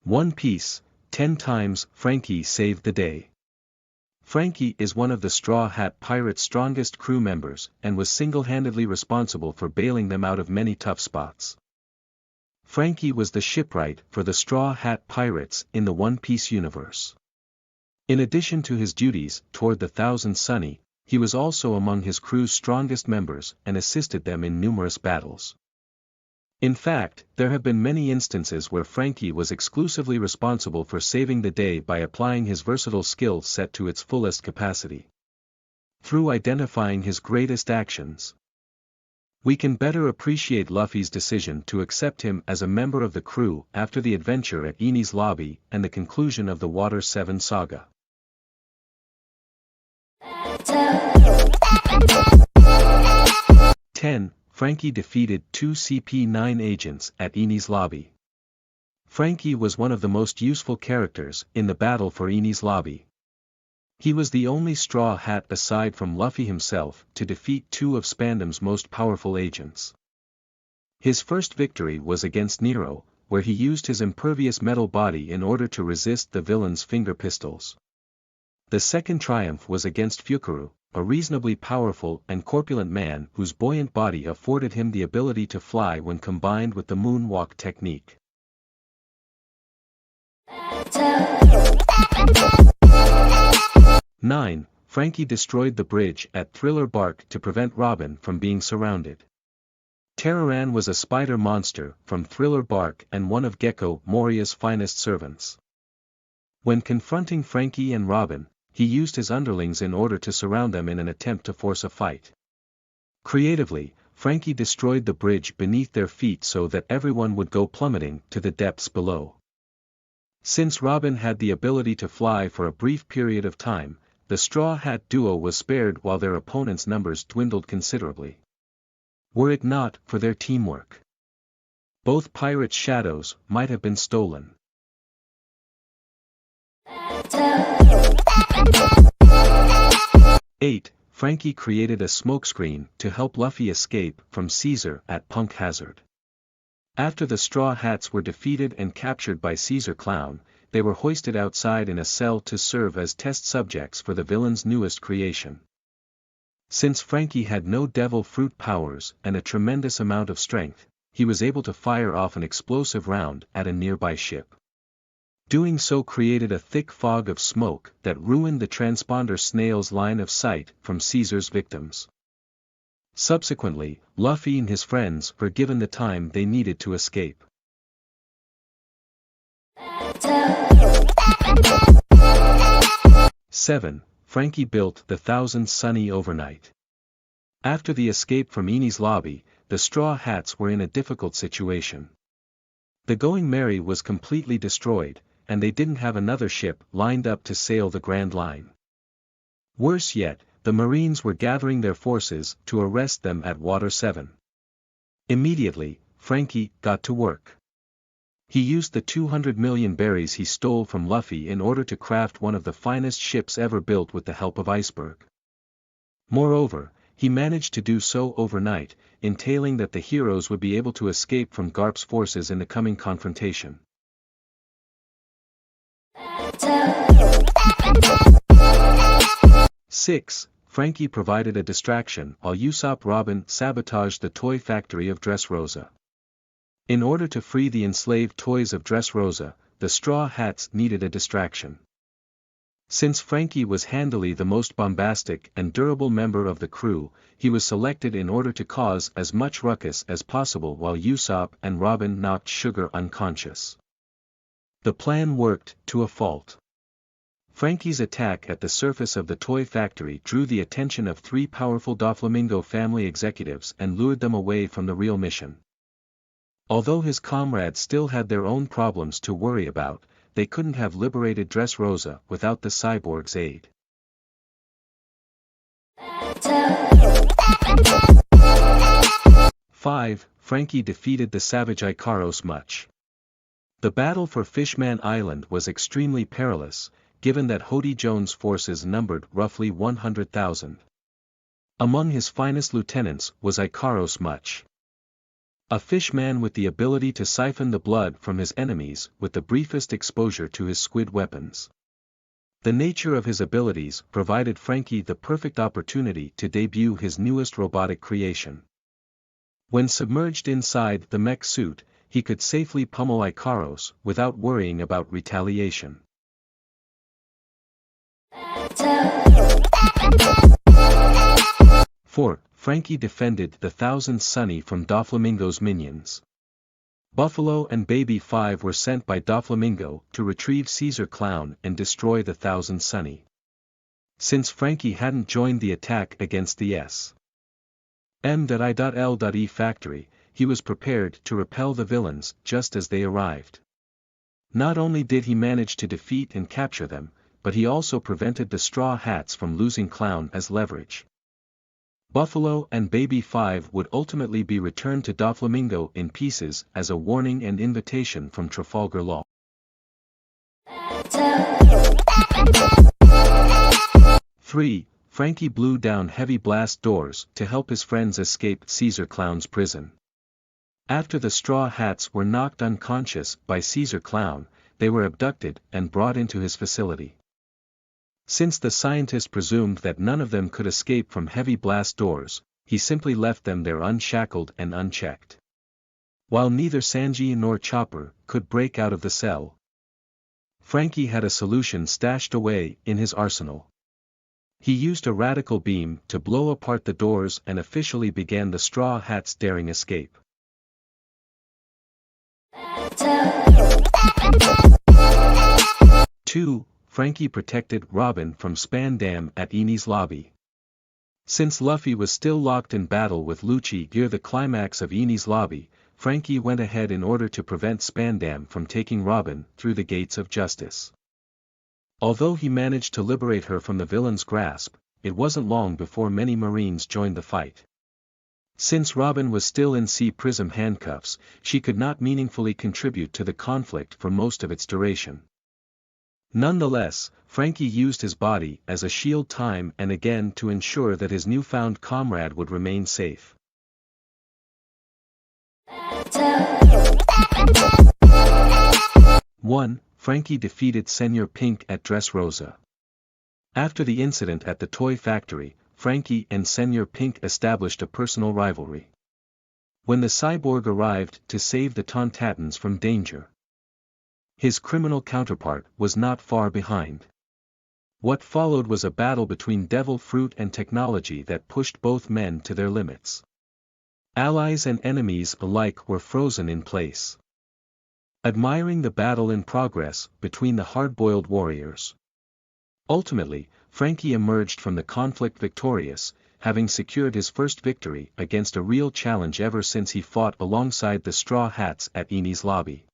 One Piece, 10 times Franky saved the day. Franky is one of the Straw Hat Pirates' strongest crew members and was single-handedly responsible for bailing them out of many tough spots. Franky was the shipwright for the Straw Hat Pirates in the One Piece universe. In addition to his duties toward the Thousand Sunny, he was also among his crew's strongest members and assisted them in numerous battles. In fact, there have been many instances where Franky was exclusively responsible for saving the day by applying his versatile skill set to its fullest capacity. Through identifying his greatest actions, we can better appreciate Luffy's decision to accept him as a member of the crew after the adventure at Enies Lobby and the conclusion of the Water 7 saga. Ten. Franky defeated 2 CP9 agents at Enies Lobby. Franky was one of the most useful characters in the battle for Enies Lobby. He was the only Straw Hat aside from Luffy himself to defeat 2 of Spandam's most powerful agents. His first victory was against Nero, where he used his impervious metal body in order to resist the villain's finger pistols. The second triumph was against Fukaru, a reasonably powerful and corpulent man whose buoyant body afforded him the ability to fly when combined with the moonwalk technique. 9. Franky destroyed the bridge at Thriller Bark to prevent Robin from being surrounded. Terroran was a spider monster from Thriller Bark and one of Gecko Moria's finest servants. When confronting Franky and Robin, he used his underlings in order to surround them in an attempt to force a fight. Creatively, Franky destroyed the bridge beneath their feet so that everyone would go plummeting to the depths below. Since Robin had the ability to fly for a brief period of time, the Straw Hat duo was spared while their opponents' numbers dwindled considerably. Were it not for their teamwork, both pirates' shadows might have been stolen. 8. Franky created a smokescreen to help Luffy escape from Caesar at Punk Hazard. After the Straw Hats were defeated and captured by Caesar Clown, they were hoisted outside in a cell to serve as test subjects for the villain's newest creation. Since Franky had no devil fruit powers and a tremendous amount of strength, he was able to fire off an explosive round at a nearby ship. Doing so created a thick fog of smoke that ruined the transponder snail's line of sight from Caesar's victims. Subsequently, Luffy and his friends were given the time they needed to escape. 7. Franky built the Thousand Sunny overnight. After the escape from Enies Lobby, the Straw Hats were in a difficult situation. The Going Merry was completely destroyed, and they didn't have another ship lined up to sail the Grand Line. Worse yet, the Marines were gathering their forces to arrest them at Water 7. Immediately, Franky got to work. He used the 200 million berries he stole from Luffy in order to craft one of the finest ships ever built with the help of Iceberg. Moreover, he managed to do so overnight, entailing that the heroes would be able to escape from Garp's forces in the coming confrontation. 6. Franky provided a distraction while Usopp Robin sabotaged the toy factory of Dressrosa. In order to free the enslaved toys of Dressrosa, the Straw Hats needed a distraction. Since Franky was handily the most bombastic and durable member of the crew, he was selected in order to cause as much ruckus as possible while Usopp and Robin knocked Sugar unconscious. The plan worked to a fault. Franky's attack at the surface of the toy factory drew the attention of 3 powerful Doflamingo family executives and lured them away from the real mission. Although his comrades still had their own problems to worry about, they couldn't have liberated Dressrosa without the cyborg's aid. 5. Franky defeated the savage Ikaros much. The battle for Fishman Island was extremely perilous, given that Hody Jones' forces numbered roughly 100,000. Among his finest lieutenants was Ikaros much. A fish man with the ability to siphon the blood from his enemies with the briefest exposure to his squid weapons. The nature of his abilities provided Franky the perfect opportunity to debut his newest robotic creation. When submerged inside the mech suit, he could safely pummel Icaros without worrying about retaliation. 4. Franky defended the Thousand Sunny from Doflamingo's minions. Buffalo and Baby 5 were sent by Doflamingo to retrieve Caesar Clown and destroy the Thousand Sunny. Since Franky hadn't joined the attack against the S.M.I.L.E factory, he was prepared to repel the villains just as they arrived. Not only did he manage to defeat and capture them, but he also prevented the Straw Hats from losing Clown as leverage. Buffalo and Baby 5 would ultimately be returned to Doflamingo in pieces as a warning and invitation from Trafalgar Law. 3. Franky blew down heavy blast doors to help his friends escape Caesar Clown's prison. After the Straw Hats were knocked unconscious by Caesar Clown, they were abducted and brought into his facility. Since the scientist presumed that none of them could escape from heavy blast doors, he simply left them there unshackled and unchecked. While neither Sanji nor Chopper could break out of the cell, Franky had a solution stashed away in his arsenal. He used a radical beam to blow apart the doors and officially began the Straw Hats' daring escape. 2. Franky protected Robin from Span Dam at Enies Lobby. Since Luffy was still locked in battle with Lucci near the climax of Enies Lobby, Franky went ahead in order to prevent Span Dam from taking Robin through the gates of justice. Although he managed to liberate her from the villain's grasp, it wasn't long before many Marines joined the fight. Since Robin was still in Sea Prism handcuffs, she could not meaningfully contribute to the conflict for most of its duration. Nonetheless, Franky used his body as a shield time and again to ensure that his newfound comrade would remain safe. 1. Franky defeated Senor Pink at Dressrosa. After the incident at the toy factory, Franky and Senor Pink established a personal rivalry. When the cyborg arrived to save the Tontatans from danger, his criminal counterpart was not far behind. What followed was a battle between devil fruit and technology that pushed both men to their limits. Allies and enemies alike were frozen in place, admiring the battle in progress between the hard-boiled warriors. Ultimately, Franky emerged from the conflict victorious, having secured his first victory against a real challenge ever since he fought alongside the Straw Hats at Enies Lobby.